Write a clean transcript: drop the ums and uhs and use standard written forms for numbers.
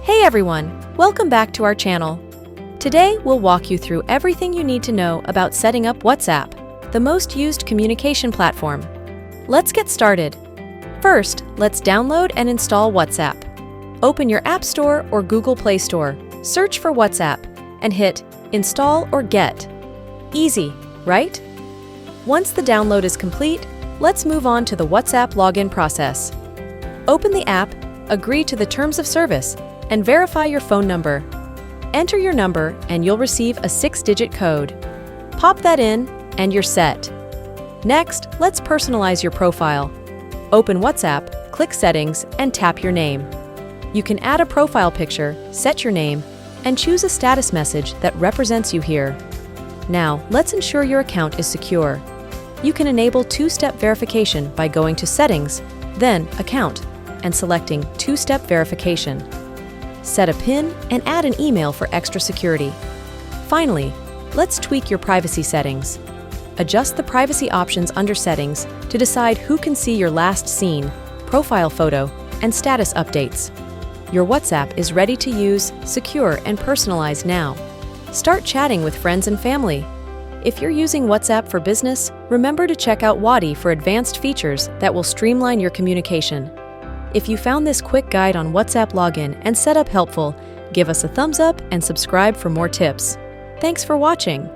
Hey everyone, welcome back to our channel. Today we'll walk you through everything you need to know about setting up WhatsApp, the most used communication platform. Let's get started. First, let's download and install WhatsApp. Open your App Store or Google Play Store, search for WhatsApp, and hit Install or Get. Easy, right? Once the download is complete, let's move on to the WhatsApp login process. Open the app, agree to the terms of service, and verify your phone number. Enter your number and you'll receive a 6-digit code. Pop that in and you're set. Next, let's personalize your profile. Open WhatsApp, click Settings, and tap your name. You can add a profile picture, set your name, and choose a status message that represents you here. Now, let's ensure your account is secure. You can enable two-step verification by going to Settings, then Account, and selecting Two-Step Verification. Set a PIN and add an email for extra security. Finally, let's tweak your privacy settings. Adjust the privacy options under Settings to decide who can see your last seen, profile photo, and status updates. Your WhatsApp is ready to use, secure, and personalized now. Start chatting with friends and family. If you're using WhatsApp for business, remember to check out Wati for advanced features that will streamline your communication. If you found this quick guide on WhatsApp login and setup helpful, give us a thumbs up and subscribe for more tips. Thanks for watching.